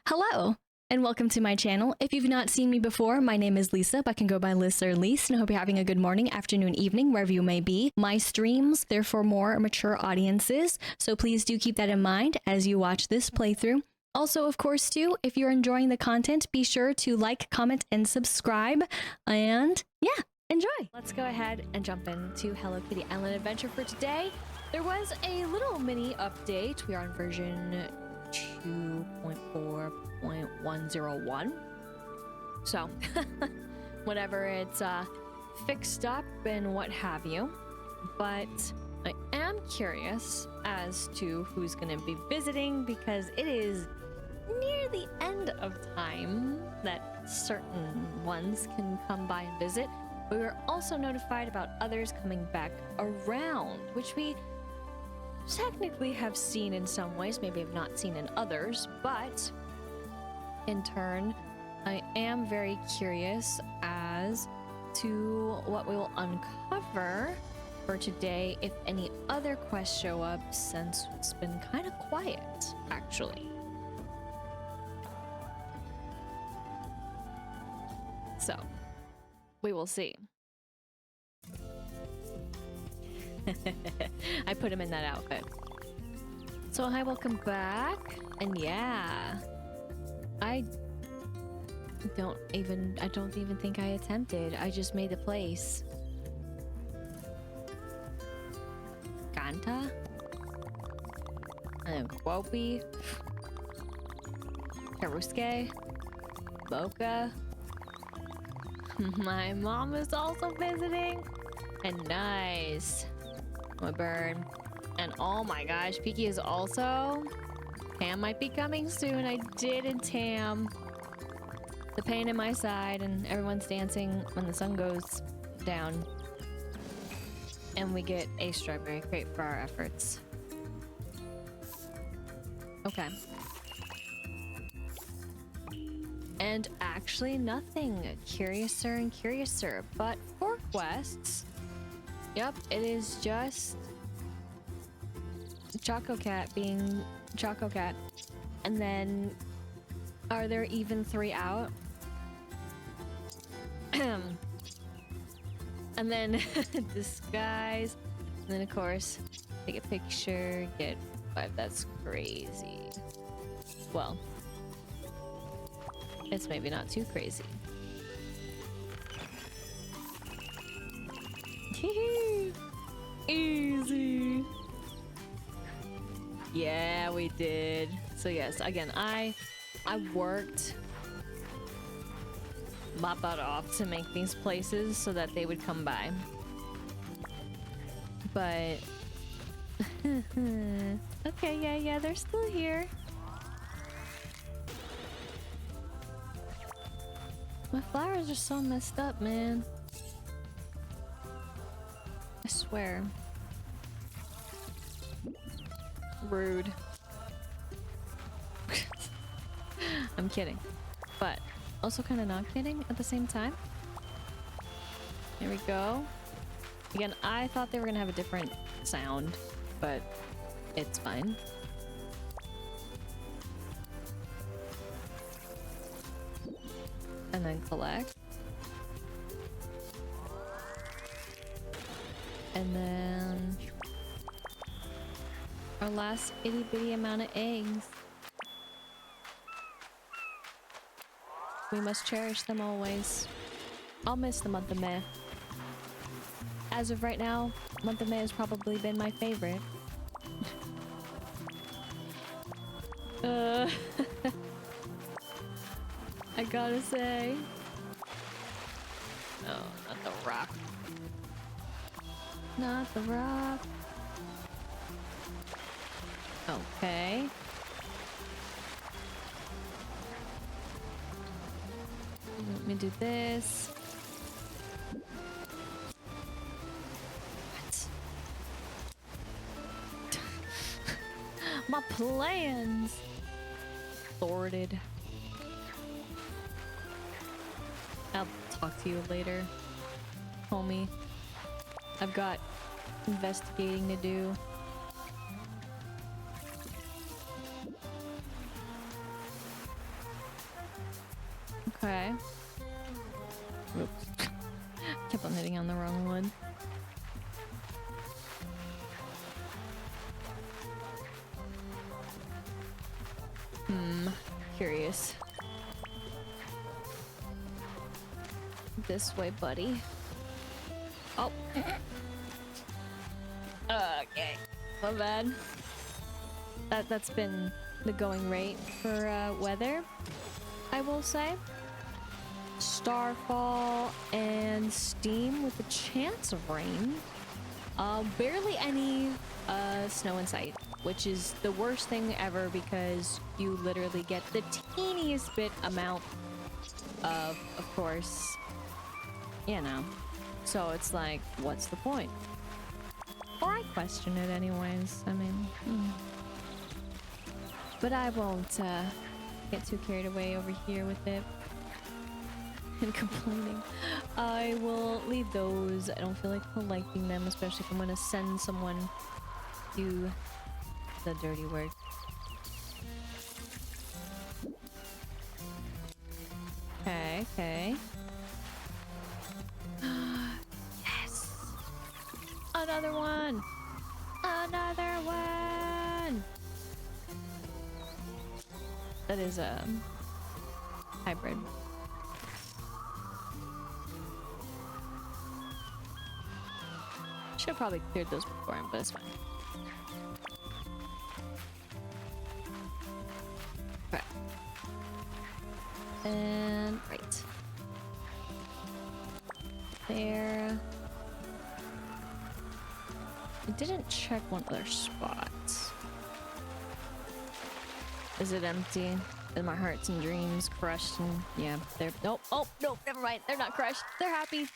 Hello, and welcome to my channel. If you've not seen me before, my name is Lisa, but can go by Liz or Lise, and I hope you're having a good morning, afternoon, evening, wherever you may be. My streams, they're for more mature audiences, so please do keep that in mind as you watch this playthrough. Also, of course, too, if you're enjoying the content, be sure to like, comment, and subscribe, and yeah, enjoy! Let's go ahead and jump into Hello Kitty Island Adventure for today. There was a little mini update. We are on version 2.4.101. So, whenever it's fixed up and what have you. But I am curious as to who's going to be visiting because it is near the end of time that certain ones can come by and visit. We were also notified about others coming back around, which we technically have seen in some ways, maybe have not seen in others, but in turn, I am very curious as to what we will uncover for today, if any other quests show up, since it's been kind of quiet, actually. So, we will see. I put him in that outfit. So hi, welcome back. And yeah, I don't even think I attempted. I just made the place. Ganta? And Quopi. Karusuke. Boca. My mom is also visiting. And nice. My bird. And oh my gosh, Piki is also. Tam might be coming soon. I didn't Tam. The pain in my side, and everyone's dancing when the sun goes down. And we get a strawberry crate for our efforts. Okay. And actually nothing curiouser and curiouser, but for quests, yep, it is just Choco Cat being Choco Cat. And then, are there even 3 out? And then disguise. And then of course, take a picture, get 5. That's crazy. Well, it's maybe not too crazy. Easy. Yeah, we did. So yes, again, I worked my butt off to make these places so that they would come by. But okay, yeah, they're still here. My flowers are so messed up, man. I swear. Rude. I'm kidding. But also kind of not kidding at the same time. Here we go. Again, I thought they were gonna have a different sound, but it's fine. And then collect. And then our last itty bitty amount of eggs. We must cherish them always. I'll miss the month of May. As of right now, month of May has probably been my favorite. I gotta say. No, not the rock. Not the rock. Okay. Let me do this. What? My plans. Thwarted. I'll talk to you later, homie. I've got investigating to do. Okay. Oops. Kept on hitting on the wrong one. Curious. This way, buddy. Oh. Okay. My bad. That's been the going rate for weather, I will say. Starfall and steam with a chance of rain. Barely any snow in sight, which is the worst thing ever because you literally get the teeniest bit amount of course, you know. So it's like, what's the point? Or I question it anyways. I mean, but I won't get too carried away over here with it and complaining. I will leave those. I don't feel like collecting them, especially if I'm gonna send someone to do the dirty work. Okay, okay. Yes! Another one! Another one! That is a hybrid. Should have probably cleared those before him, but it's fine. Okay. And right. There. I didn't check one other spot. Is it empty? Is my hearts and dreams crushed? And yeah, they're nope. Oh no, never mind. They're not crushed. They're happy.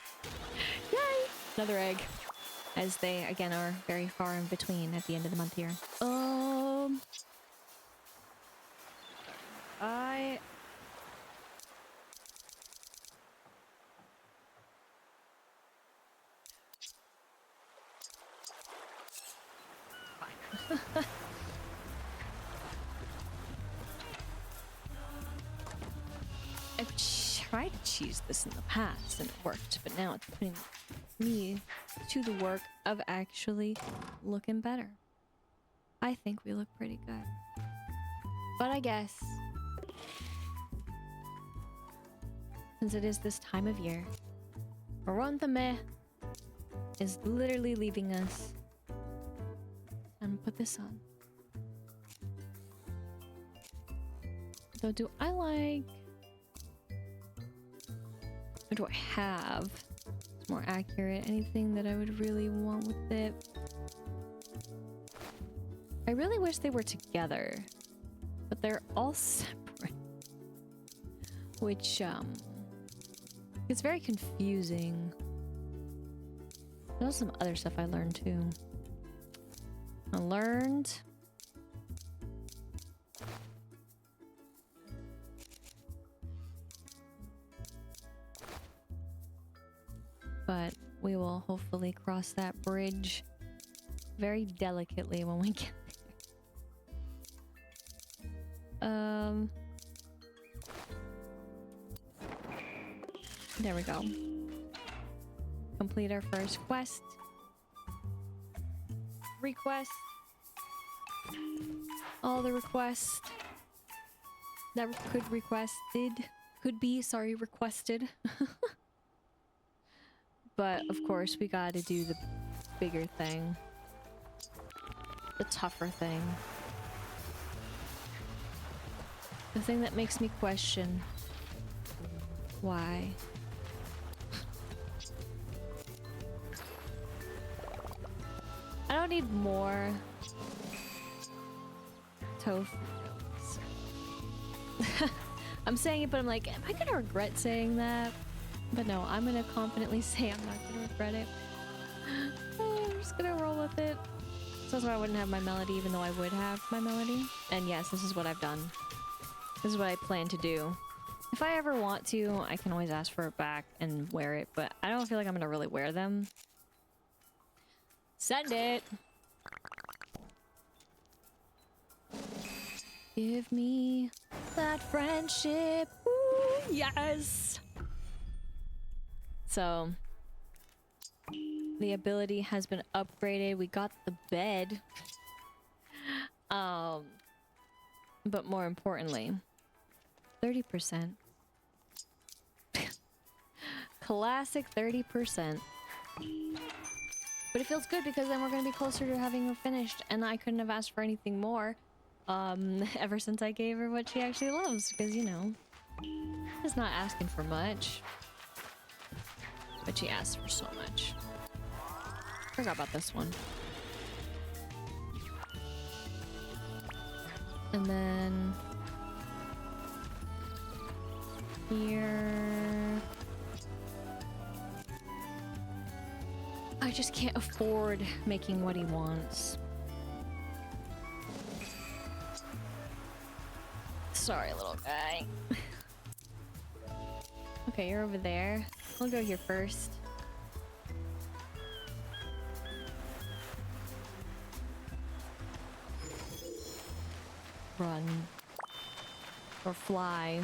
Yay! Another egg. As they again are very far in between at the end of the month here. I I've tried to cheese this in the past and it worked, but now it's putting me to the work of actually looking better. I think we look pretty good. But I guess since it is this time of year, Ronthame is literally leaving us. And put this on. Though, do I like... What do I have? It's more accurate. Anything that I would really want with it? I really wish they were together. But they're all separate. Which, it's very confusing. There's some other stuff I learned, too. I learned... But we will hopefully cross that bridge very delicately when we get there. There we go. Complete our first quest. Request. All the requests that could be requested. But of course we gotta do the bigger thing. The tougher thing. The thing that makes me question why. I don't need more tofu. I'm saying it, but I'm like, am I gonna regret saying that? But no, I'm gonna confidently say I'm not gonna regret it. I'm just gonna roll with it. So that's why I wouldn't have my melody, even though I would have my melody. And yes, this is what I've done. This is what I plan to do. If I ever want to, I can always ask for it back and wear it, but I don't feel like I'm gonna really wear them. Send it! Give me that friendship. Ooh. Yes. So the ability has been upgraded. We got the bed. But more importantly, 30%. Classic 30%. But it feels good because then we're gonna be closer to having her finished, and I couldn't have asked for anything more ever since I gave her what she actually loves, because you know, she's not asking for much, but she asks for so much. Forgot about this one. And then here, I just can't afford making what he wants. Sorry, little guy. Okay, you're over there. I'll go here first. Run. Or fly.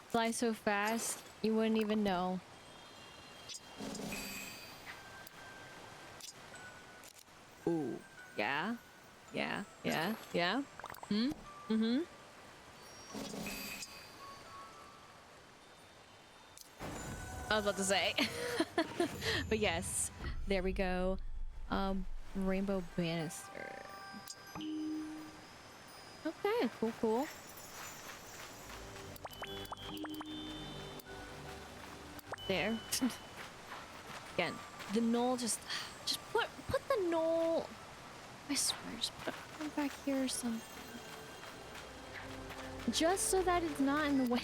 Fly so fast, you wouldn't even know. Ooh. Yeah? Yeah? Yeah? Yeah? Hmm? Mm-hmm. I was about to say. But yes, there we go. Rainbow banister. Okay, cool, cool. There. Again, the knoll just put the knoll. I swear, just put it back here or something. Just so that it's not in the way.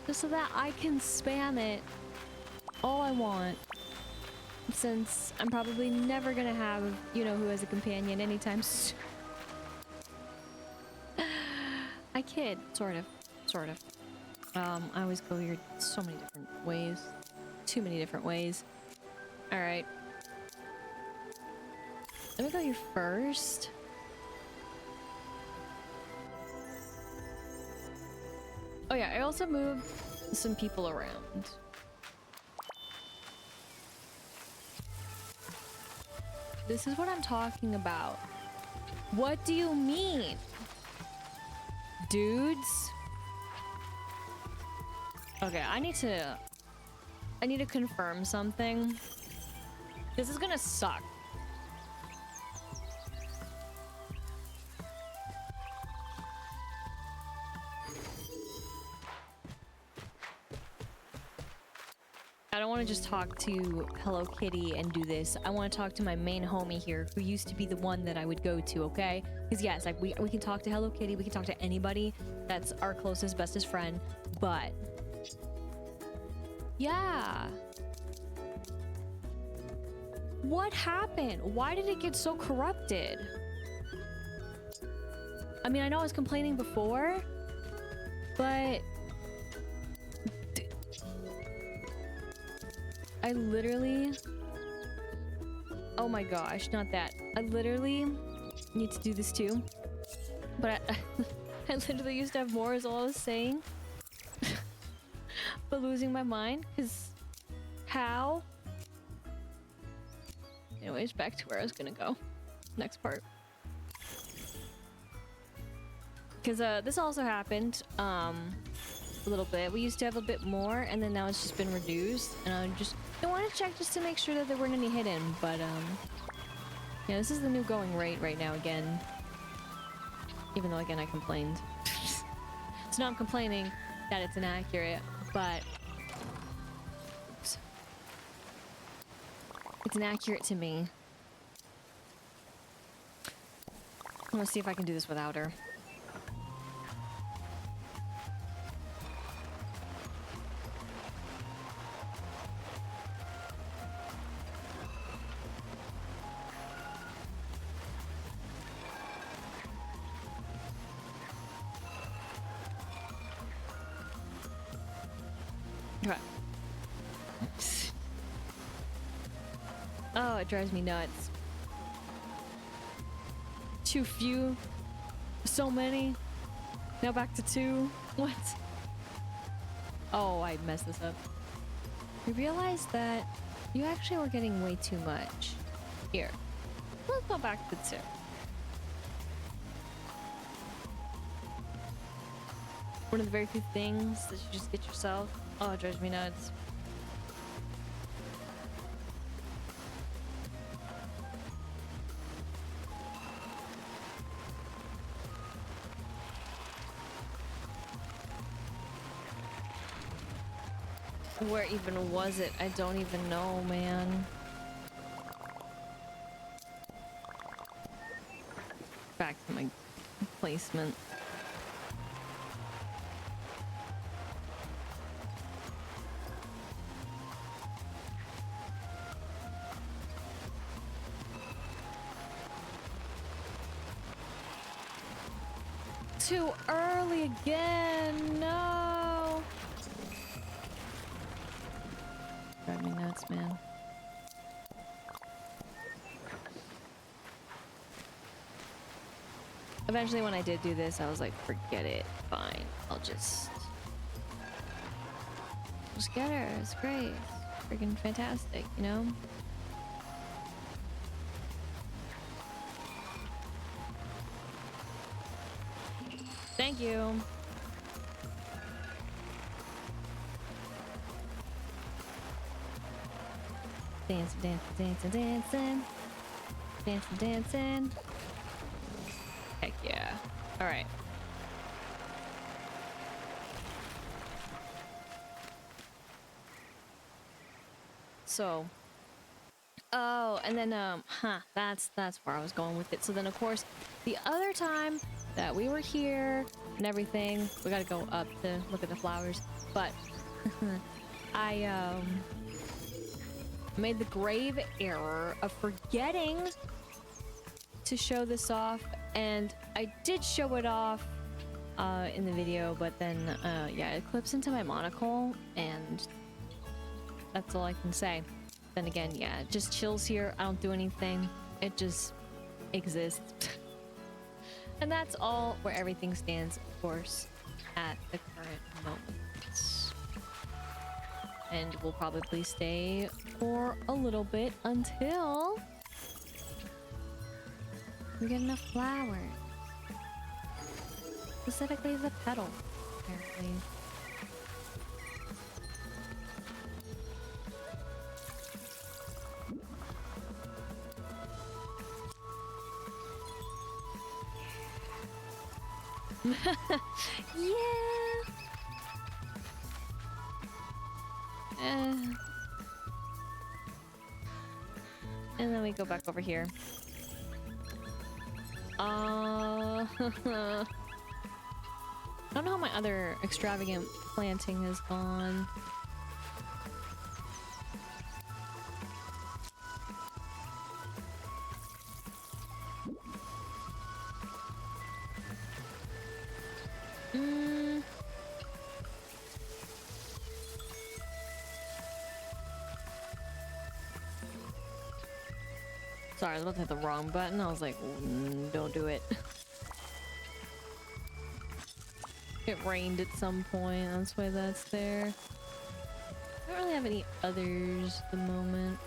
Just so that I can spam it all I want. Since I'm probably never gonna have, you know, who as a companion anytime soon. I kid, sort of. I always go here so many different ways. Too many different ways. Alright. Let me go here first. Oh yeah, I also moved some people around. This is what I'm talking about. What do you mean? Dudes? Okay, I need to confirm something. This is gonna suck. I don't want to just talk to Hello Kitty and do this. I want to talk to my main homie here, who used to be the one that I would go to, okay? Because yes, like we can talk to Hello Kitty, we can talk to anybody that's our closest, bestest friend, but yeah. What happened? Why did it get so corrupted? I mean, I know I was complaining before, but I literally... Oh my gosh, not that. I literally need to do this too. But I literally used to have more is all I was saying. But losing my mind, because... How? Anyways, back to where I was gonna go. Next part. Because this also happened, a little bit. We used to have a bit more, and then now it's just been reduced. And I want to check just to make sure that there weren't any hidden, but yeah, this is the new going rate right now again. Even though again I complained. So now I'm complaining that it's inaccurate, but oops. It's inaccurate to me. I'm gonna see if I can do this without her. Oh, it drives me nuts. Too few. So many. Now back to 2. What? Oh, I messed this up. We realized that you actually were getting way too much. Here. Let's go back to 2. One of the very few things that you just get yourself. Oh, it drives me nuts. Where even was it? I don't even know, man. Back to my placement. Too early again. No. Drive me nuts, man. Eventually, when I did do this, I was like, forget it. Fine. I'll just get her. It's great. It's freaking fantastic, you know? Thank you. Dancing, dancing, dancing, dancing. Dancing, dancing. Heck yeah. Alright. So. Oh, and then, that's where I was going with it. So then, of course, the other time that we were here and everything, we gotta go up to look at the flowers, but I, made the grave error of forgetting to show this off, and I did show it off in the video, but then yeah, it clips into my monocle, and that's all I can say. Then again, yeah, it just chills here. I don't do anything. It just exists. And that's all where everything stands, of course, at the current moment. And we'll probably stay for a little bit until we get enough flowers. Specifically the petal, apparently. Yeah. And then we go back over here. I don't know how my other extravagant planting has gone. Sorry, I was about to hit the wrong button. I was like, don't do it. It rained at some point. That's why that's there. I don't really have any others at the moment.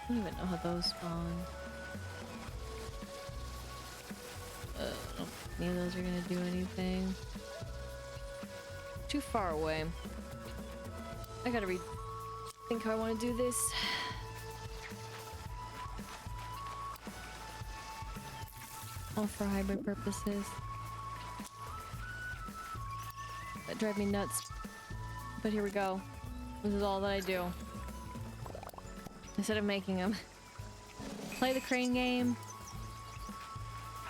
I don't even know how those spawn. I don't think any of those are gonna do anything. Too far away. I gotta think how I want to do this. All for hybrid purposes. That drive me nuts. But here we go. This is all that I do. Instead of making them. Play the crane game.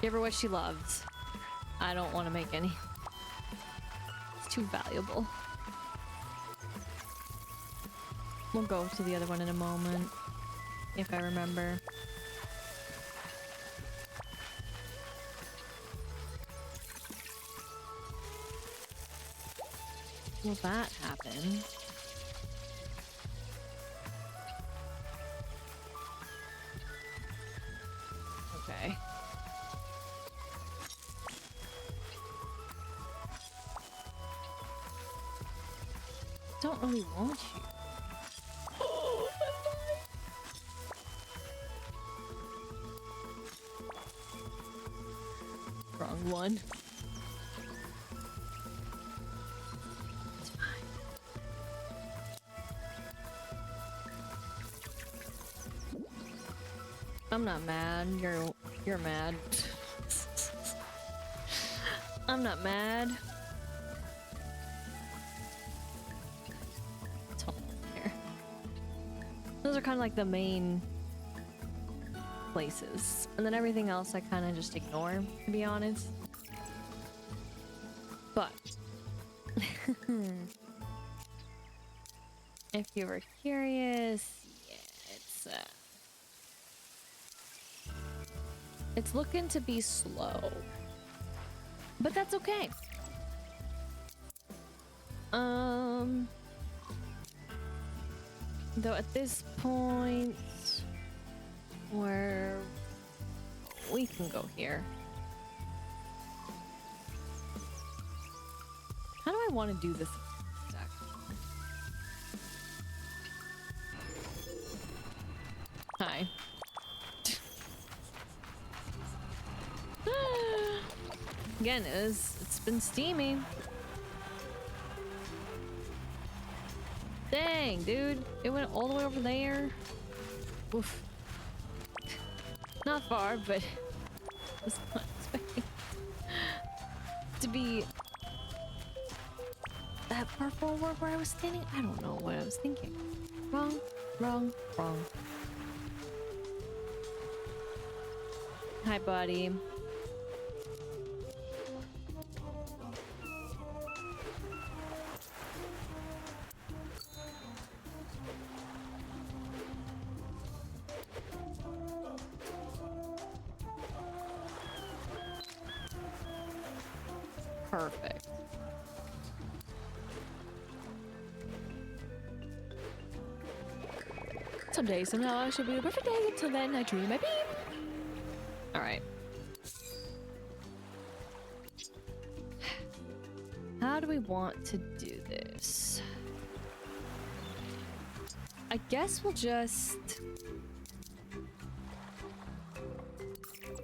Give her what she loves. I don't want to make any. It's too valuable. We'll go to the other one in a moment, if I remember. will that happen? Okay. Don't really want you. Wrong one. It's fine. I'm not mad. You're mad. I'm not mad. Don't care. Those are kind of like the main places, and then everything else I kind of just ignore, to be honest. But if you were curious, yeah, it's looking to be slow, but that's okay. Though at this point, where we can go here. How do I want to do this exactly? Hi. Again, it's been steamy. Dang, dude. It went all the way over there. Oof. Not far, but I was not expecting to be that far forward where I was standing. I don't know what I was thinking. Wrong, wrong, wrong. Hi, buddy. Perfect. Someday, somehow, I shall be a perfect day. Until then, I dream my beam. Alright. How do we want to do this? I guess we'll just...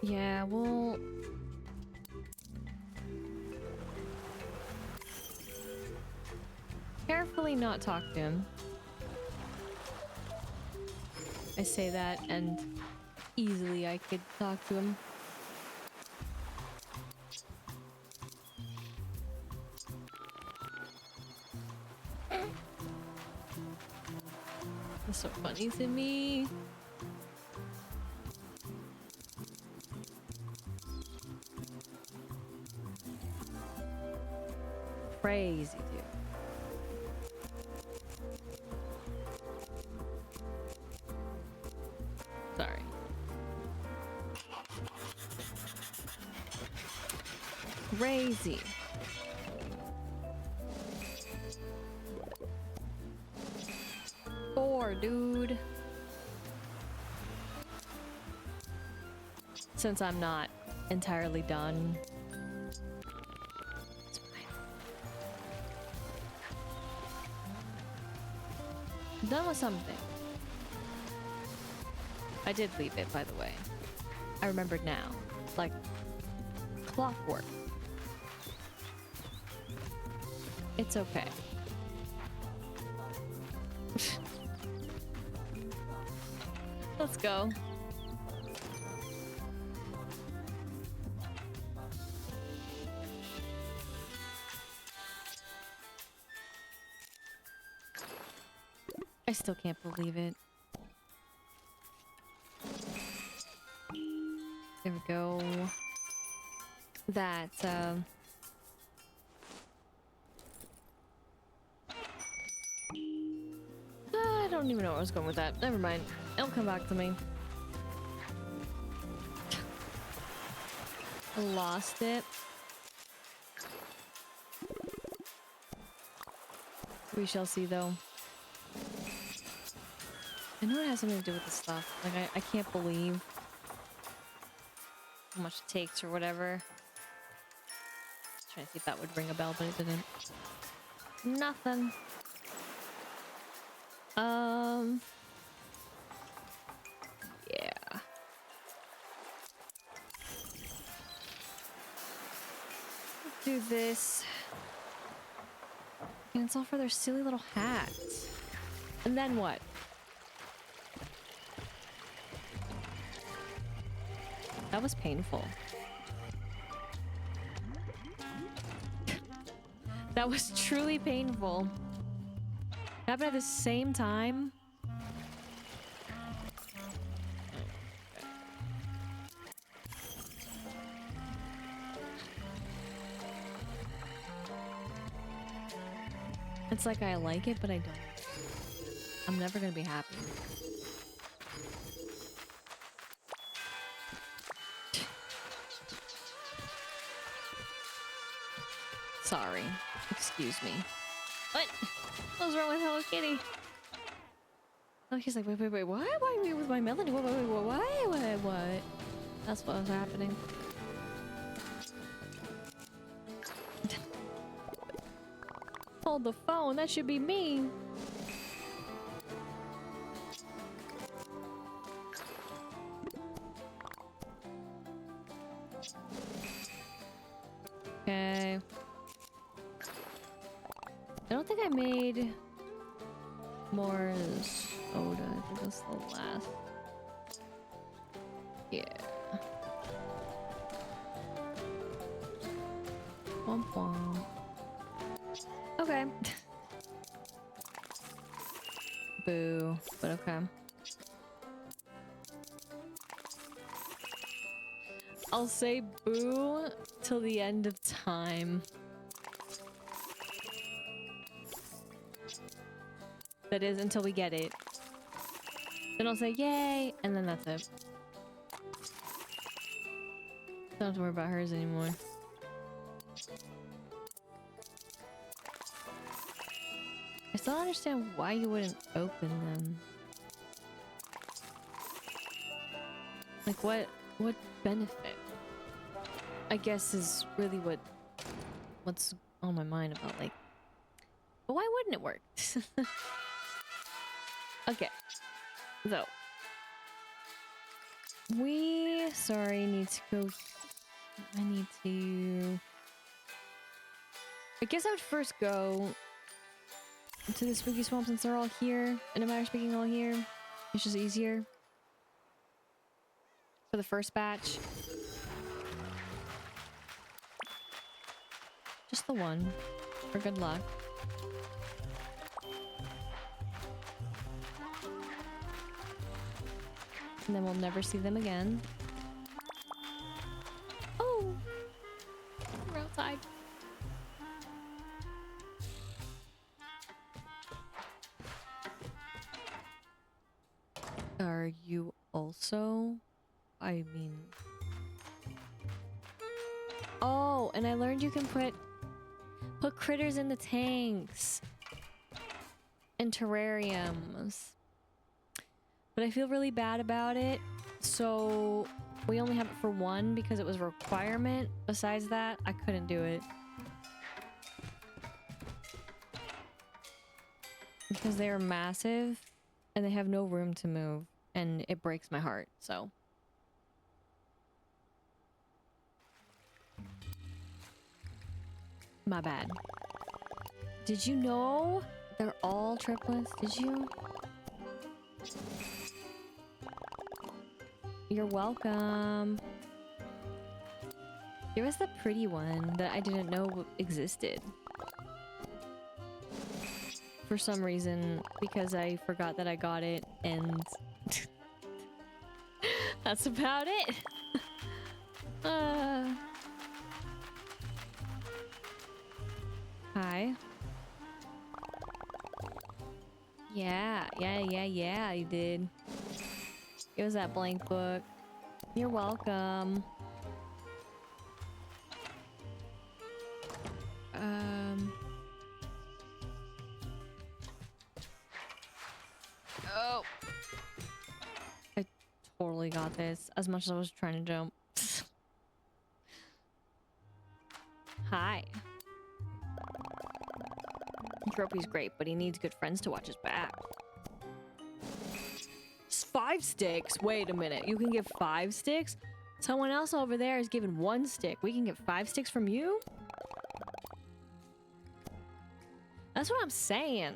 Yeah, we'll... carefully not talk to him. I say that, and easily I could talk to him. That's so funny to me. Crazy, dude. Sorry. Crazy. Four, dude. Since I'm not entirely done. It's fine. I'm done with something. I did leave it, by the way. I remembered now. Like clockwork. It's okay. Let's go. I still can't believe it. There we go. That, I don't even know where I was going with that. Never mind. It'll come back to me. I lost it. We shall see, though. I know it has something to do with the stuff. Like, I can't believe how much it takes or whatever. Trying to see if that would ring a bell, but it didn't. Nothing. Yeah. Let's do this. And it's all for their silly little hats. And then what? That was painful. That was truly painful. Happened at the same time. It's like I like it, but I don't. I'm never gonna be happy. Sorry. Excuse me. What? What's wrong with Hello Kitty? Oh, he's like, wait, what? Why are you with my melody? What? That's what was happening. Hold the phone. That should be me. Okay. I don't think I made more soda. I think that's the last. Yeah. Womp womp. Okay. Boo. But okay. I'll say boo till the end of time. That is until we get it. Then I'll say yay, and then that's it. Don't have to worry about hers anymore. I still don't understand why you wouldn't open them. Like what benefit? I guess is really what's on my mind about, like, but why wouldn't it work? Okay, so we need to go. I guess I would first go to the spooky swamp since they're all here, and no matter speaking all here, it's just easier for the first batch. Just the one, for good luck. And then we'll never see them again. Oh! We're outside. Are you also? I mean... Oh, and I learned you can put critters in the tanks. In terrariums. But I feel really bad about it, so we only have it for one because it was a requirement. Besides that, I couldn't do it. Because they are massive, and they have no room to move, and it breaks my heart, so. My bad. Did you know they're all triplets? Did you? You're welcome. There was the pretty one that I didn't know existed. For some reason, because I forgot that I got it, and that's about it. Hi. Yeah, you did. It was that blank book. You're welcome. totally got this. As much as I was trying to jump. Hi. Tropy's great, but he needs good friends to watch his back. 5 sticks? Wait a minute. You can give 5 sticks? Someone else over there is giving 1 stick. We can get 5 sticks from you? That's what I'm saying.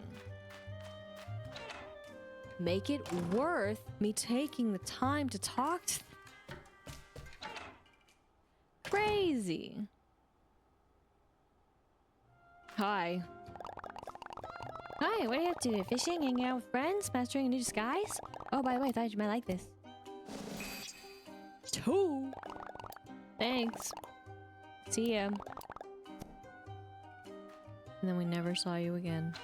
Make it worth me taking the time to talk to them. Crazy. Hi. Hi, what are you up to? Fishing, hanging out with friends, mastering a new disguise? Oh, by the way, I thought you might like this. 2. Thanks. See ya. And then we never saw you again.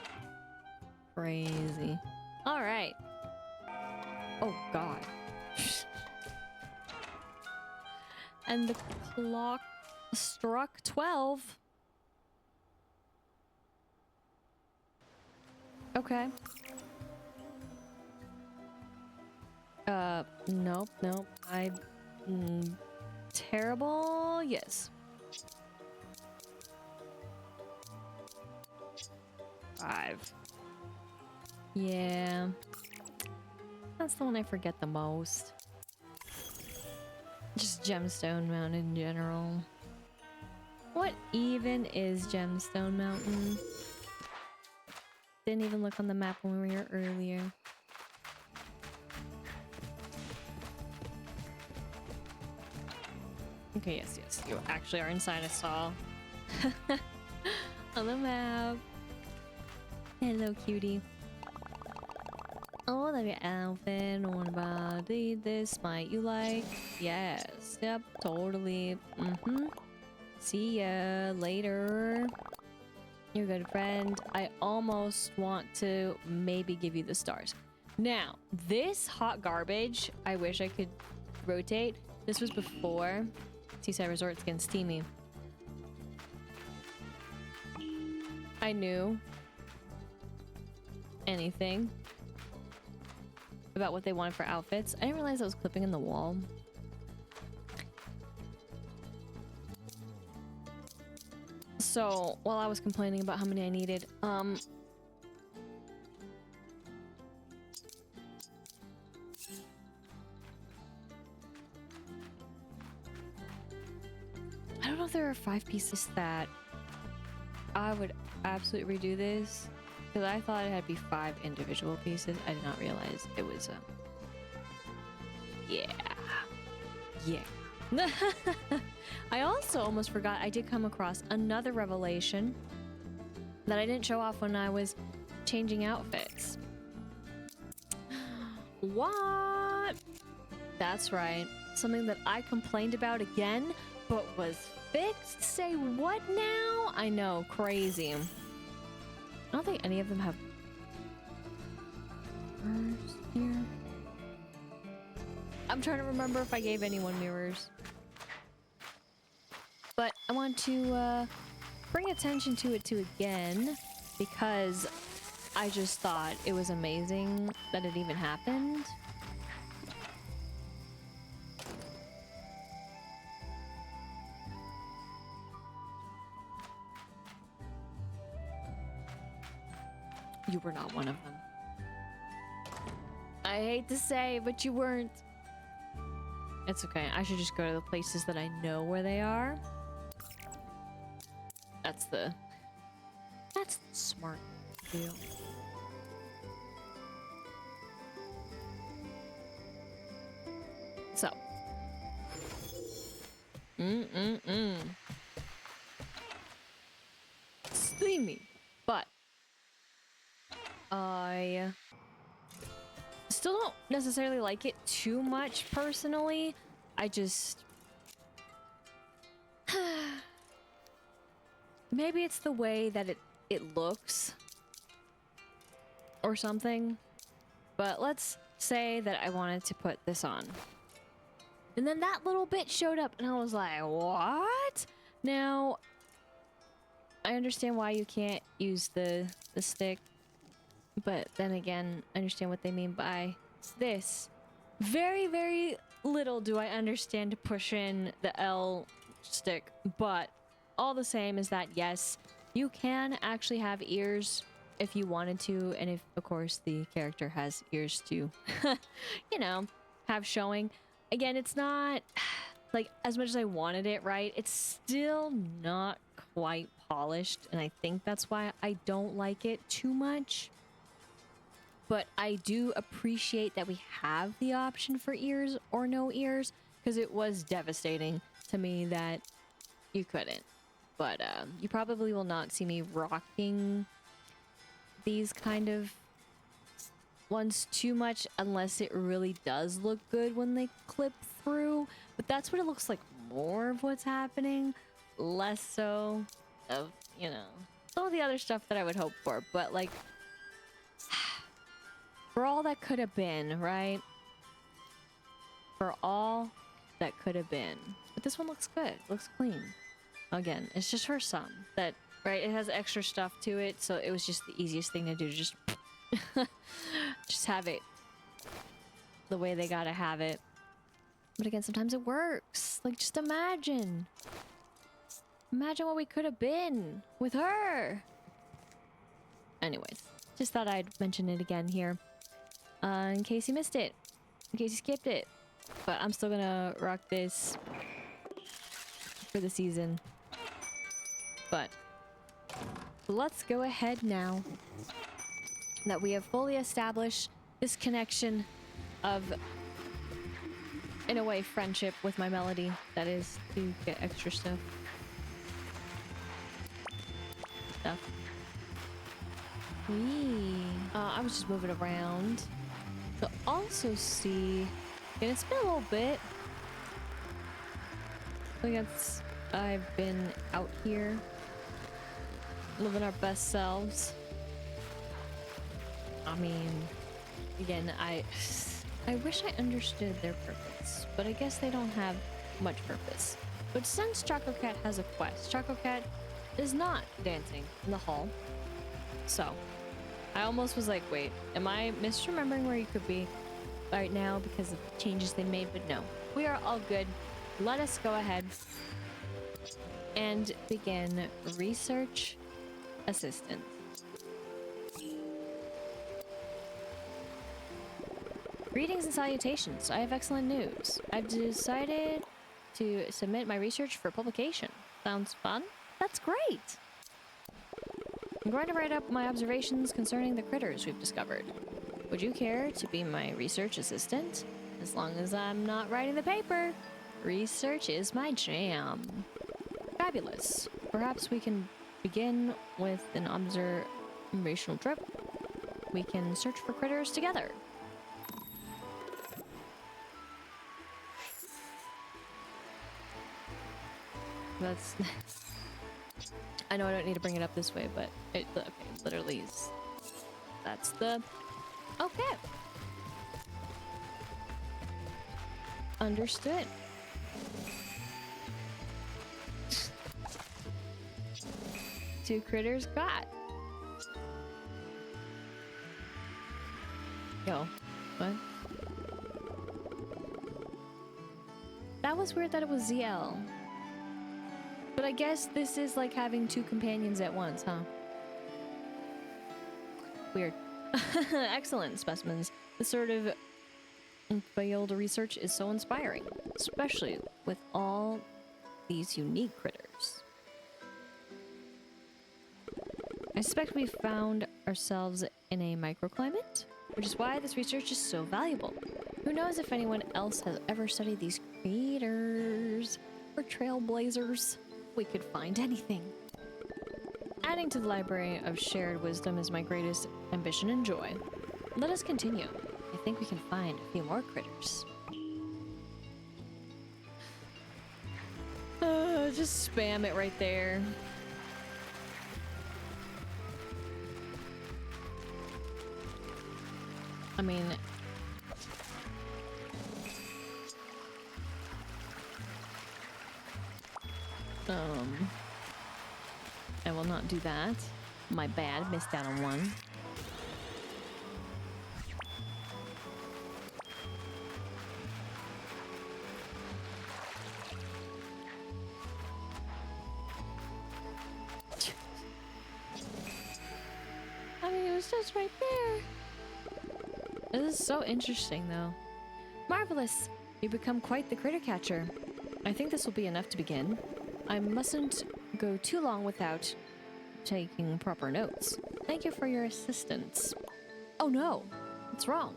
Crazy. All right. Oh, God. And the clock struck 12. Okay. Nope. Terrible, yes. 5. Yeah. That's the one I forget the most. Just Gemstone Mountain in general. What even is Gemstone Mountain? Didn't even look on the map when we were here earlier. Okay, yes, you actually are inside. I saw on the map. Hello, cutie. Oh, love your outfit. What about this? Might you like? Yes. Yep. Totally. See ya later. You're a good friend. I almost want to maybe give you the stars. Now, this hot garbage, I wish I could rotate. This was before Seaside Resort's getting steamy. I knew anything about what they wanted for outfits. I didn't realize I was clipping in the wall. So, while I was complaining about how many I needed, I don't know if there are 5 pieces that I would absolutely redo this, because I thought it had to be 5 individual pieces. I did not realize it was, yeah. I also almost forgot I did come across another revelation that I didn't show off when I was changing outfits. What? That's right. Something that I complained about again, but was fixed? Say what now? I know, crazy. I don't think any of them have mirrors here. I'm trying to remember if I gave anyone mirrors. But I want to bring attention to it too again, because I just thought it was amazing that it even happened. You were not one of them. I hate to say, but you weren't. It's okay. I should just go to the places that I know where they are. That's the smart deal. So. Steamy. But I still don't necessarily like it too much personally. I just maybe it's the way that it looks or something. But let's say that I wanted to put this on. And then that little bit showed up and I was like, what? Now, I understand why you can't use the stick. But then again, I understand what they mean by this. Very, very little do I understand to push in the L stick, but all the same is that yes, you can actually have ears if you wanted to, and if of course the character has ears to you know, have showing. Again, it's not like as much as I wanted it, right? It's still not quite polished, and I think that's why I don't like it too much. But I do appreciate that we have the option for ears or no ears, because it was devastating to me that you couldn't. But you probably will not see me rocking these kind of ones too much unless it really does look good when they clip through. But that's what it looks like, more of what's happening, less so of, you know, some of the other stuff that I would hope for. But like, for all that could have been, right? For all that could have been. But this one looks good, looks clean. Again, it's just for some that, right, it has extra stuff to it, so it was just the easiest thing to do, to just just have it the way they gotta have it. But again, sometimes it works. Like, just imagine what we could have been with her. Anyways, just thought I'd mention it again here, in case you missed it, in case you skipped it. But I'm still gonna rock this for the season. But let's go ahead now that we have fully established this connection of, in a way, friendship with my Melody. That is to get extra stuff. I was just moving around to also see, and it's been a little bit. I guess I've been out here living our best selves. I mean, again, I wish I understood their purpose, but I guess they don't have much purpose. But since Choco Cat has a quest, Choco Cat is not dancing in the hall. So I almost was like, wait, am I misremembering where you could be right now because of the changes they made? But no, we are all good. Let us go ahead and begin research assistant. Greetings and salutations. I have excellent news. I've decided to submit my research for publication. Sounds fun? That's great. I'm going to write up my observations concerning the critters we've discovered. Would you care to be my research assistant? As long as I'm not writing the paper. Research is my jam. Fabulous. Perhaps we can begin with an observational trip. We can search for critters together. That's... I know I don't need to bring it up this way, but it okay, literally is... That's the... Okay. Understood. Two critters got. Yo, what? That was weird that it was ZL. But I guess this is like having two companions at once, huh? Weird. Excellent specimens. This sort of failed research is so inspiring, especially with all these unique critters. I suspect we found ourselves in a microclimate, which is why this research is so valuable. Who knows if anyone else has ever studied these creatures or trailblazers? We could find anything. Adding to the library of shared wisdom is my greatest ambition and joy. Let us continue. I think we can find a few more critters. Just spam it right there. I mean... I will not do that. My bad, missed out on one. It's just right there. This is so interesting, though. Marvelous! You become quite the critter catcher. I think this will be enough to begin. I mustn't go too long without taking proper notes. Thank you for your assistance. Oh no! What's wrong?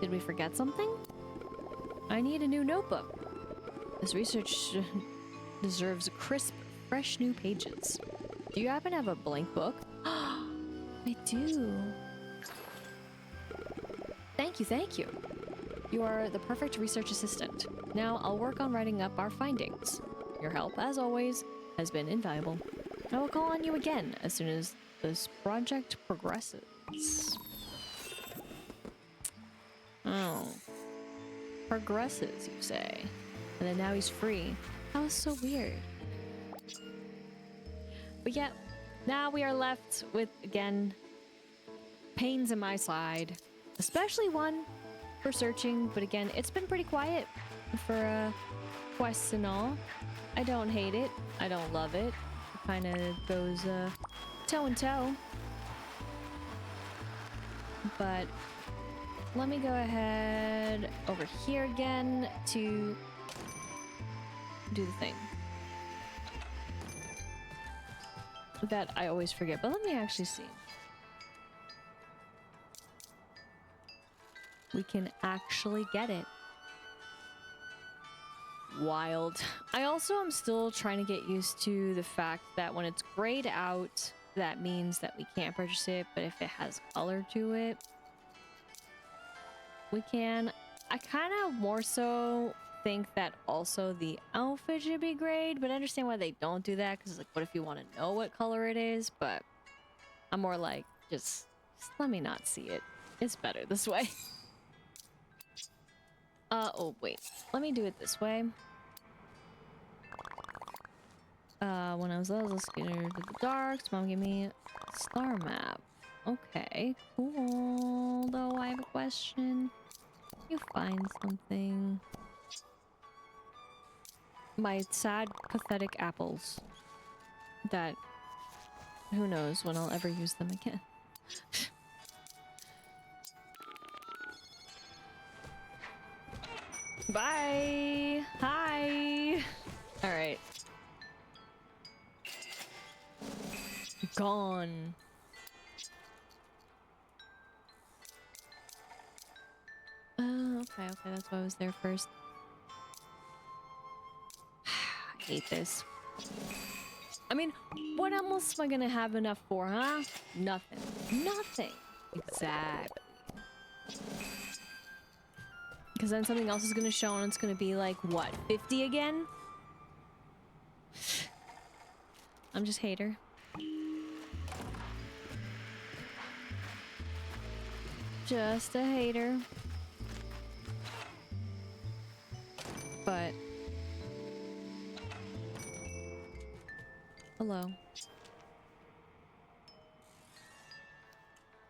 Did we forget something? I need a new notebook. This research deserves crisp, fresh new pages. Do you happen to have a blank book? I do. Thank you. You are the perfect research assistant. Now I'll work on writing up our findings. Your help, as always, has been invaluable. I will call on you again as soon as this project progresses. Oh. Progresses, you say? And then now he's free. That was so weird. But yeah, now we are left with, again, pains in my side. Especially one for searching, but again, it's been pretty quiet for quests and all. I don't hate it. I don't love it. It kind of goes toe and toe. But let me go ahead over here again to do the thing that I always forget. But let me actually see. We can actually get it. Wild. I also am still trying to get used to the fact that when it's grayed out, that means that we can't purchase it, but if it has color to it, we can. I kind of more so think that also the outfit should be grayed, but I understand why they don't do that, because like, what if you want to know what color it is? But I'm more like, just let me not see it. It's better this way. Oh wait, let me do it this way. When I was little, scared of the dark, Mom gave me a star map. Okay, cool. Though I have a question. You find something. My sad, pathetic apples. That, who knows when I'll ever use them again. Bye! Hi! Alright. Gone. Okay, that's why I was there first. I hate this. I mean, what else am I gonna have enough for, huh? Nothing. Nothing! Exactly. Because then something else is gonna show and it's gonna be like, what, 50 again? I'm just hater. Just a hater. But... hello.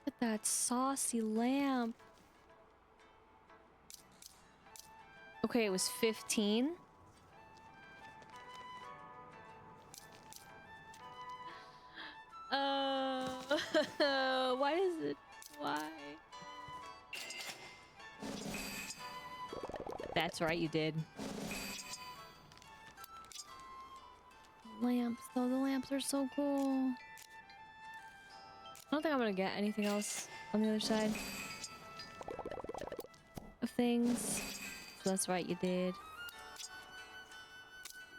Look at that saucy lamp. Okay, it was 15. Why is it? Why? That's right, you did. Lamps, though, the lamps are so cool. I don't think I'm gonna get anything else on the other side of things. So that's right, you did.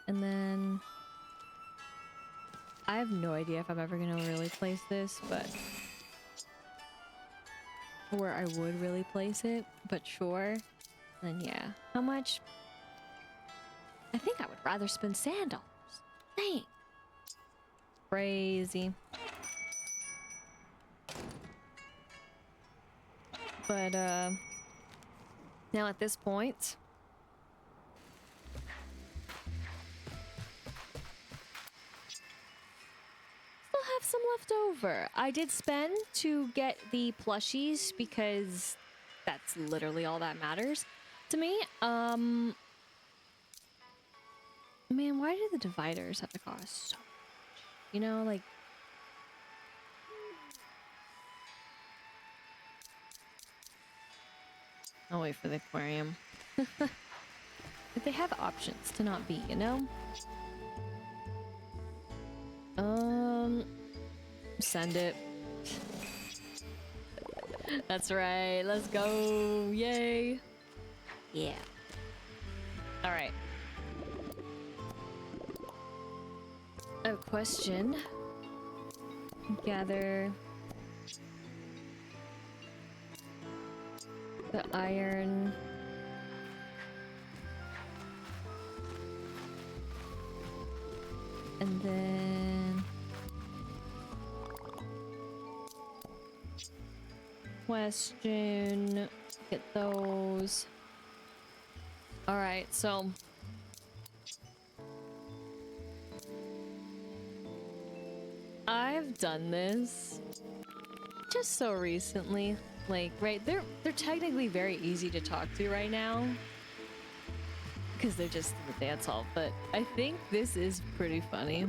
And then... I have no idea if I'm ever gonna really place this, but... where I would really place it, but sure. Then yeah. How much? I think I would rather spend sand dollars. Dang. Crazy. But now at this point, still have some left over. I did spend to get the plushies because that's literally all that matters to me. Man, why do the dividers have to cost so much? You know, like... I'll wait for the aquarium. If they have options to not be, you know? Send it. That's right. Let's go. Yay. Yeah. All right. I have a question. Gather the iron. And then question, get those. All right, so I've done this just so recently. Like, right, they're technically very easy to talk to right now because they're just in the dance hall, but I think this is pretty funny.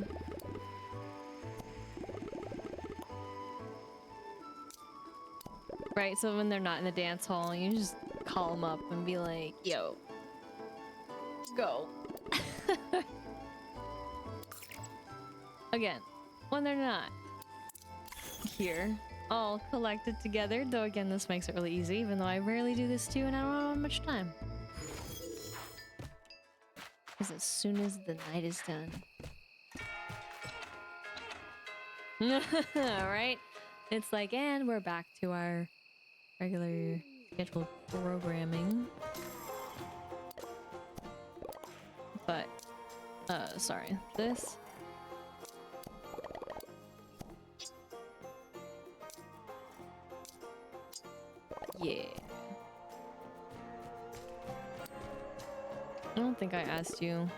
Right, so when they're not in the dance hall, you just call them up and be like, yo, go. Again, when they're not here, all collected together, though again, this makes it really easy, even though I rarely do this too and I don't have much time. Because as soon as the night is done. Alright, it's like, and we're back to our regular scheduled programming. But, sorry, this. Yeah. I don't think I asked you.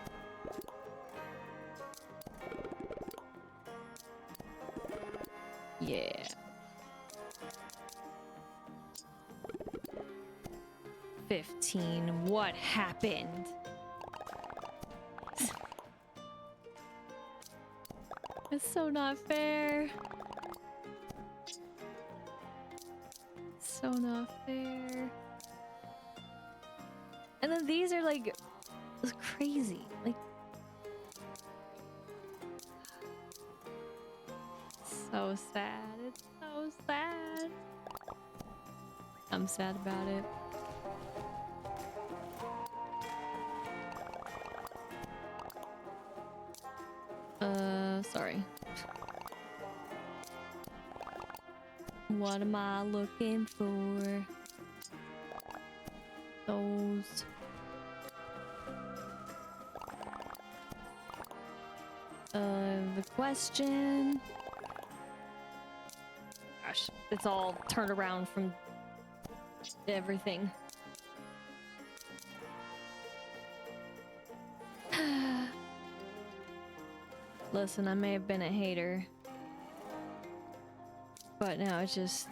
Yeah. $15. What happened? It's so not fair. So not fair. And then these are like crazy. Like so sad. It's so sad. I'm sad about it. Sorry. What am I looking for? Those. The question. Gosh, it's all turned around from everything. Listen, I may have been a hater, but now it's just,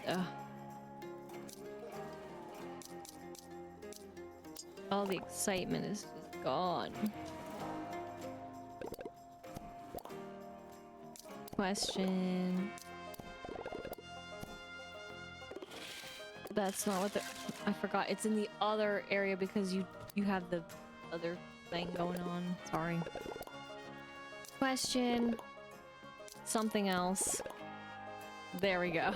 all the excitement is just gone. Question. That's not what I forgot. It's in the other area because you have the other thing going on. Sorry. Question. Something else. There we go.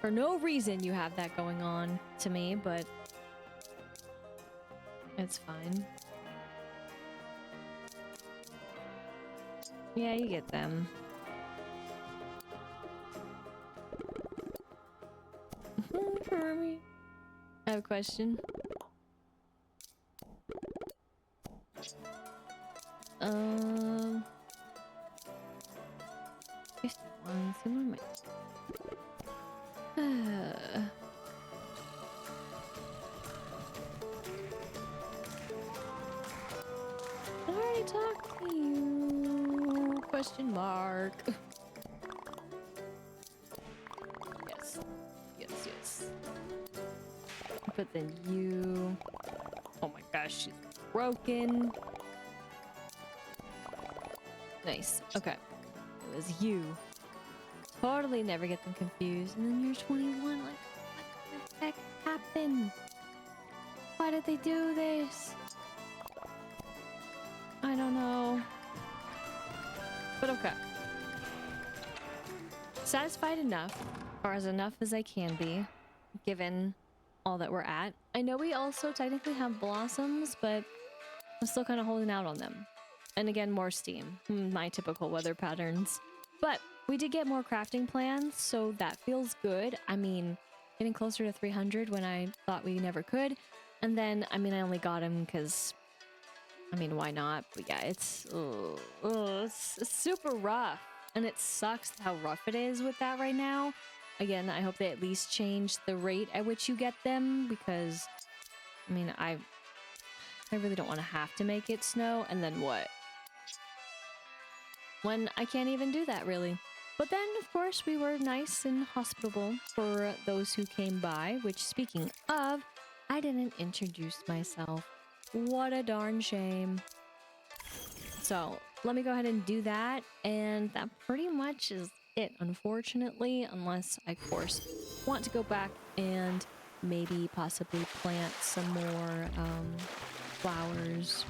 For no reason you have that going on to me, but it's fine. Yeah, you get them. I have a question. 51. See, what am I? I already talked to you. Question mark. Yes. Yes, yes. But then you... Oh my gosh, she's broken. Nice. Okay. It was you. Totally never get them confused. And then you're 21. Like, what heck happened? Why did they do this? I don't know. But okay. Satisfied enough, or as enough as I can be, given all that we're at. I know we also technically have blossoms, but I'm still kind of holding out on them. And again, more steam. My typical weather patterns. But we did get more crafting plans, so that feels good. I mean, getting closer to 300 when I thought we never could. And then, I mean, I only got him because, I mean, why not? But yeah, it's super rough. And it sucks how rough it is with that right now. Again, I hope they at least change the rate at which you get them, because, I mean, I really don't want to have to make it snow, and then what? When I can't even do that, really. But then, of course, we were nice and hospitable for those who came by, which, speaking of, I didn't introduce myself. What a darn shame. So, let me go ahead and do that, and that pretty much is it, unfortunately, unless I, of course, want to go back and maybe possibly plant some more flowers,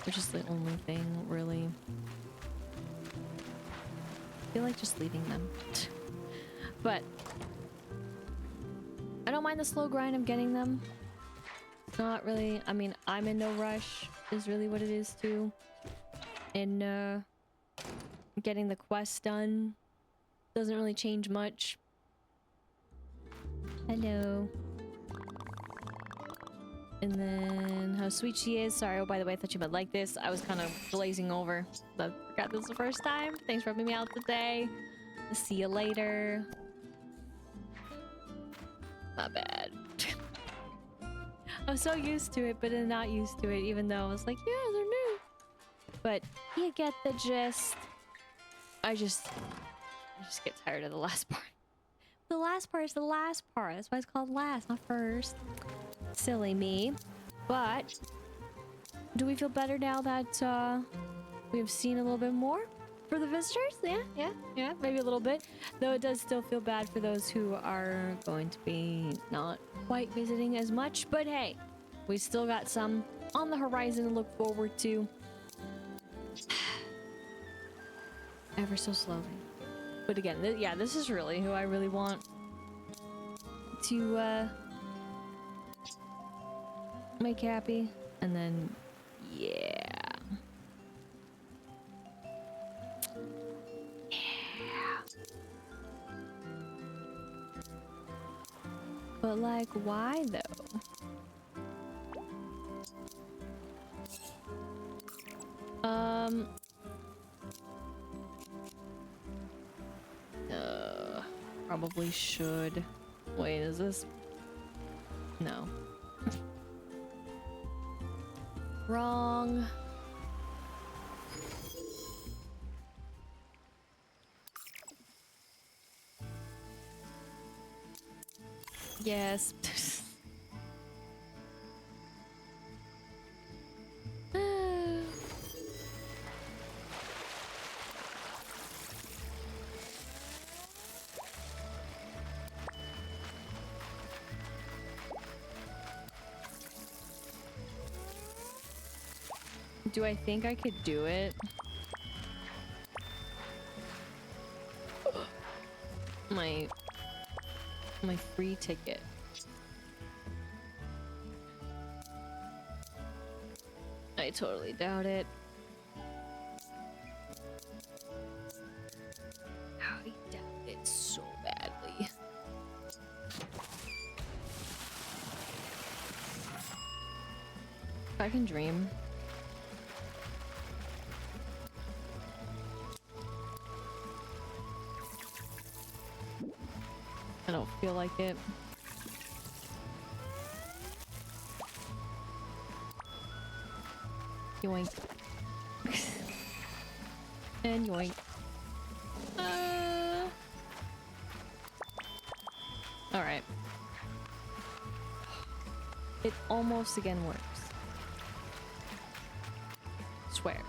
which is the only thing, really. I feel like just leaving them. But I don't mind the slow grind of getting them. Not really. I mean, I'm in no rush is really what it is too. And getting the quest done doesn't really change much. Hello. And then how sweet she is. Sorry, oh, by the way, I thought you might like this. I was kind of glazing over. I forgot this the first time. Thanks for helping me out today. See you later. Not bad. I was so used to it, but then not used to it, even though I was like, yeah, they're new. But you get the gist. I just get tired of the last part. The last part is the last part. That's why it's called last, not first. Silly me. But do we feel better now that we've seen a little bit more for the visitors? Yeah, maybe a little bit. Though it does still feel bad for those who are going to be not quite visiting as much. But hey, we still got some on the horizon to look forward to. Ever so slowly. But again, yeah, this is really who I really want to make happy. And then, yeah. But like, why though? Probably should. Wait, is this? No. Wrong. Yes. Do I think I could do it? My free ticket. I totally doubt it. I doubt it so badly. If I can dream. I don't feel like it. Yoink. And yoink. Alright. It almost again works. Swear.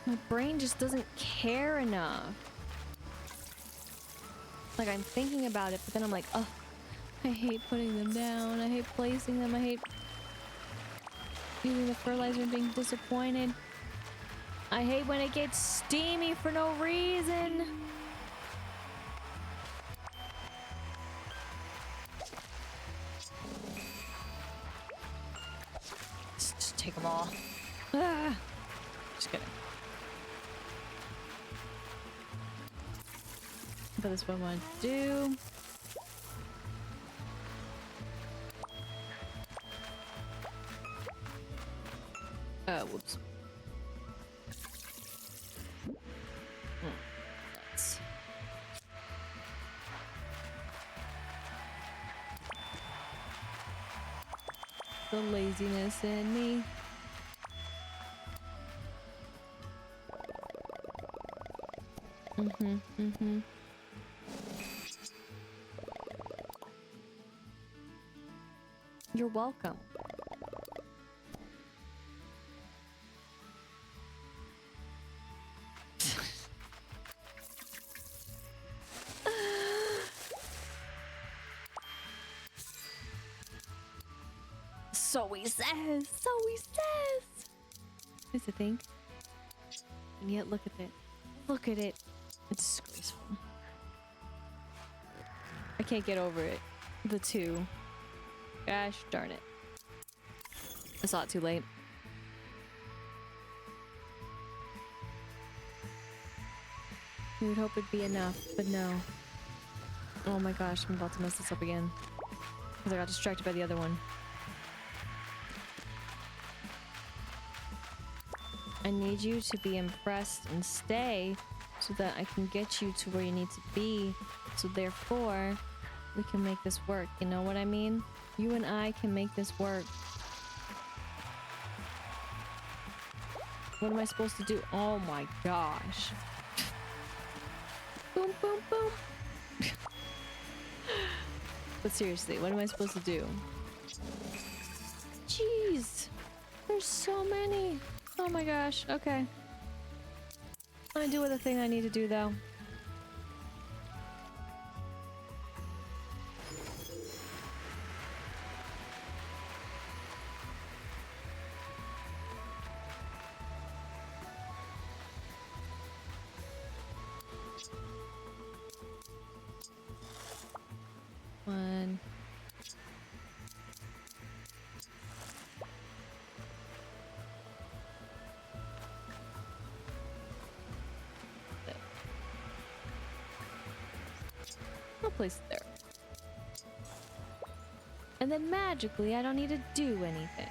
My brain just doesn't care enough. Like, I'm thinking about it, but then I'm like, oh, I hate putting them down. I hate placing them. I hate using the fertilizer and being disappointed. I hate when it gets steamy for no reason. Just take them all. Ah. Just kidding. But that's what I want to do. Whoops. Nuts. The laziness in me. You're welcome. So he says. So he says. It's a thing. And yet, look at it. Look at it. It's disgraceful. I can't get over it. The two. Gosh darn it. I saw it too late. You would hope it'd be enough, but no. Oh my gosh, I'm about to mess this up again. Because I got distracted by the other one. I need you to be impressed and stay so that I can get you to where you need to be. So therefore, we can make this work. You know what I mean? You and I can make this work. What am I supposed to do? Oh my gosh. Boom, boom, boom. But seriously, what am I supposed to do? Jeez. There's so many. Oh my gosh. Okay. I'm gonna do the thing I need to do though. One. I'll place it there. And then magically, I don't need to do anything.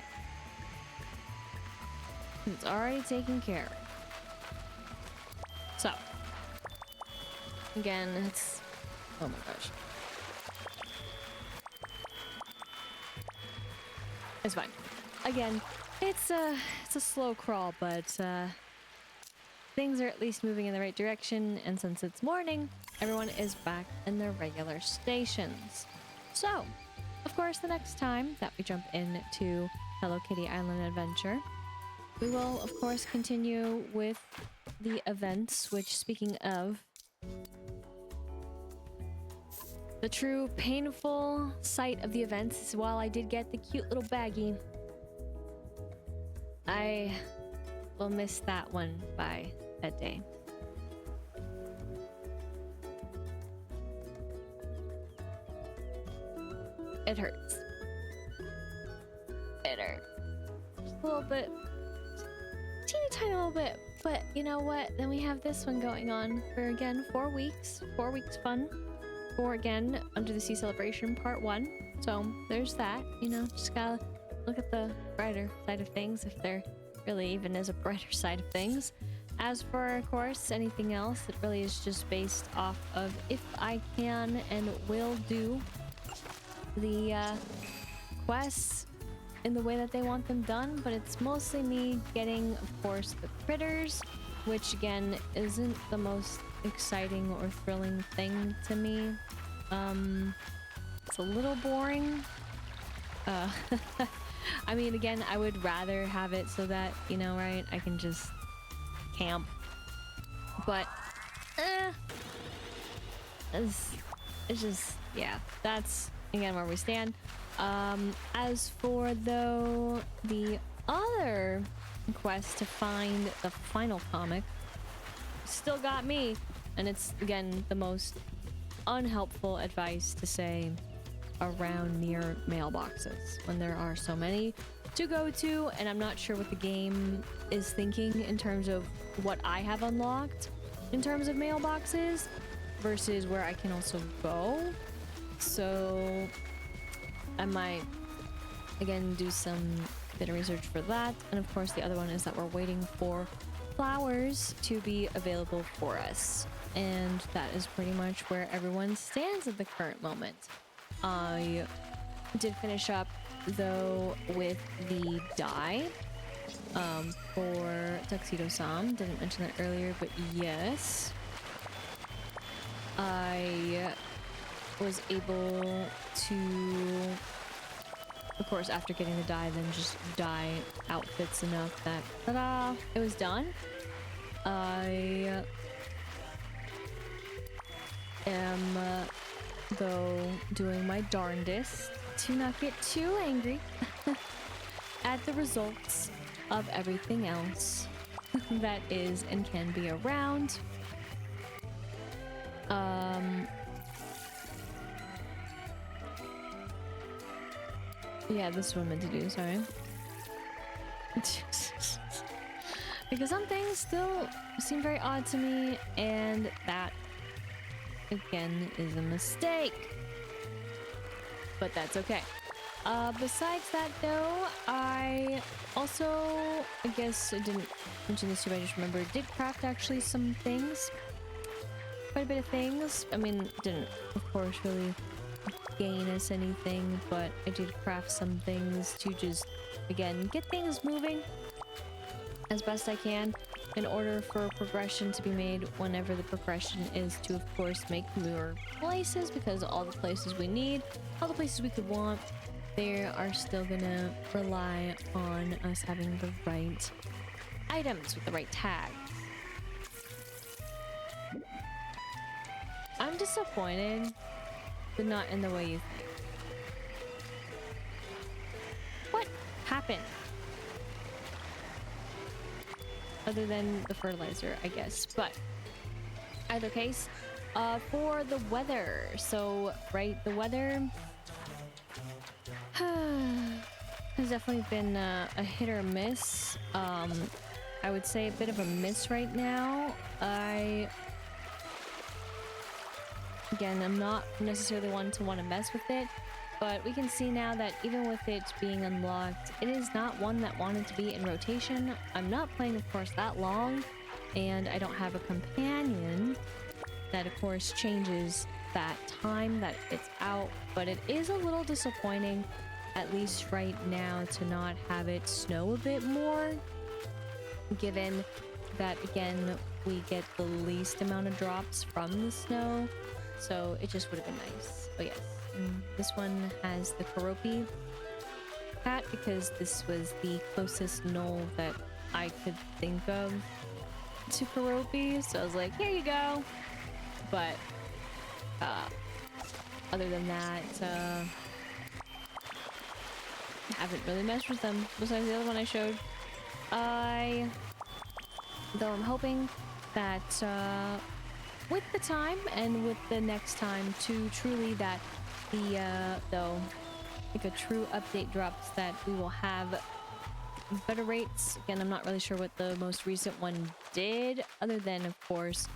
It's already taken care of. So. Again, it's... Oh my gosh. It's fine. Again, it's a slow crawl, but things are at least moving in the right direction, and since it's morning, everyone is back in their regular stations. So, of course, the next time that we jump into Hello Kitty Island Adventure, we will, of course, continue with the events, which, speaking of, the true painful sight of the events is while I did get the cute little baggie, I will miss that one by that day. It hurts. It hurts. Just a little bit. Teeny tiny little bit. But you know what? Then we have this one going on for, again, 4 weeks. 4 weeks fun. For, again, Under the Sea Celebration Part 1. So, there's that. You know, just gotta look at the brighter side of things, if there really even is a brighter side of things. As for, of course, anything else, it really is just based off of if I can and will do the quests in the way that they want them done, but it's mostly me getting, of course, the critters, which again isn't the most exciting or thrilling thing to me. It's a little boring. I mean, again, I would rather have it so that, you know, right, I can just camp. But, it's just, yeah, that's again where we stand. As for though the other quest to find the final comic, still got me, and it's again the most unhelpful advice to say around near mailboxes when there are so many to go to, and I'm not sure what the game is thinking in terms of what I have unlocked in terms of mailboxes versus where I can also go. So I might again do some bit of research for that. And of course the other one is that we're waiting for flowers to be available for us, and that is pretty much where everyone stands at the current moment. I did finish up though with the dye for Tuxedo Sam. Didn't mention that earlier, but yes, I was able to, of course, after getting the dye, then just dye outfits enough that ta-da, it was done. I am though doing my darndest to not get too angry at the results of everything else that is and can be around. Yeah, this is what I meant to do, sorry. Because some things still seem very odd to me, and that again is a mistake. But that's okay. Besides that though, I also, I guess I didn't mention this to you, I just remembered, did craft actually some things. Quite a bit of things. I mean, didn't of course really gain us anything, but I did craft some things to just, again, get things moving as best I can in order for progression to be made whenever the progression is to, of course, make more places, because all the places we need, all the places we could want, they are still gonna rely on us having the right items with the right tags. I'm disappointed, but not in the way you think. What happened? Other than the fertilizer, I guess. But either case, for the weather. So, right, the weather has definitely been a hit or miss. I would say a bit of a miss right now. Again, I'm not necessarily one to want to mess with it, but we can see now that even with it being unlocked, it is not one that wanted to be in rotation. I'm not playing, of course, that long, and I don't have a companion that, of course, changes that time that it's out, but it is a little disappointing, at least right now, to not have it snow a bit more, given that, again, we get the least amount of drops from the snow. So it just would have been nice. But yes, this one has the Keroppi hat because this was the closest knoll that I could think of to Keroppi. So I was like, here you go. But other than that, I haven't really messed with them besides the other one I showed. Though I'm hoping that with the time and with the next time to truly that though like a true update drops, that we will have better rates. Again, I'm not really sure what the most recent one did, other than of course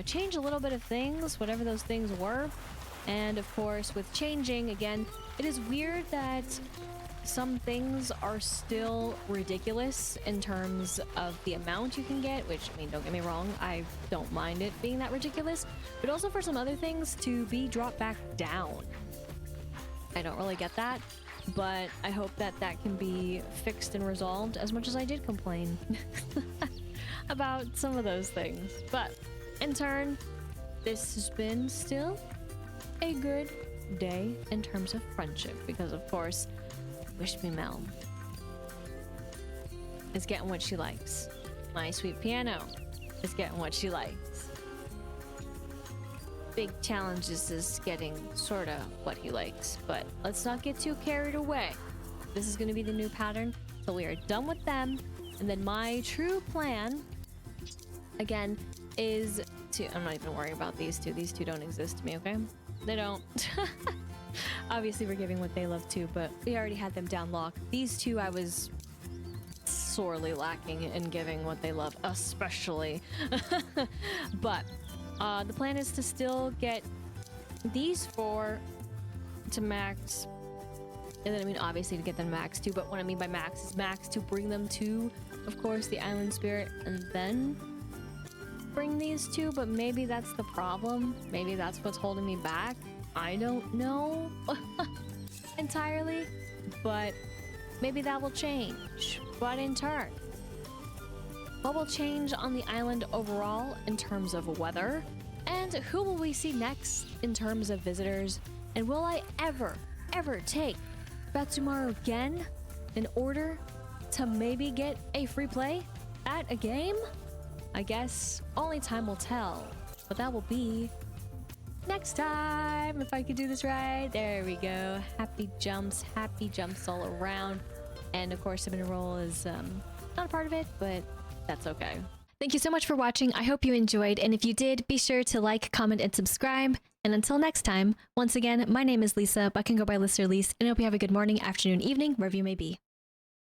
change a little bit of things, whatever those things were. And of course with changing, again, it is weird that some things are still ridiculous in terms of the amount you can get, which, I mean, don't get me wrong, I don't mind it being that ridiculous, but also for some other things to be dropped back down. I don't really get that, but I hope that that can be fixed and resolved, as much as I did complain about some of those things. But in turn, this has been still a good day in terms of friendship, because of course Wish Me Mel is getting what she likes. My sweet piano is getting what she likes. Big challenges is getting sorta what he likes, but let's not get too carried away. This is gonna be the new pattern, so we are done with them. And then my true plan, again, is to... I'm not even worrying about these two. These two don't exist to me, okay? They don't. Obviously, we're giving what they love too, but we already had them down locked. These two, I was sorely lacking in giving what they love, especially. But the plan is to still get these 4 to max. And then, I mean, obviously to get them max too, but what I mean by max is max to bring them to, of course, the Island Spirit, and then bring these 2, but maybe that's the problem. Maybe that's what's holding me back. I don't know entirely, but maybe that will change. But in turn, what will change on the island overall in terms of weather? And who will we see next in terms of visitors? And will I ever take Betsumaru again in order to maybe get a free play at a game? I guess only time will tell, but that will be next time, if I could do this right. There we go. Happy jumps all around. And of course, Cinnamon Roll is not a part of it, but that's okay. Thank you so much for watching. I hope you enjoyed, and if you did, be sure to like, comment, and subscribe. And until next time, once again, my name is Lisa, but I can go by Lister Lise, and I hope you have a good morning, afternoon, evening, wherever you may be.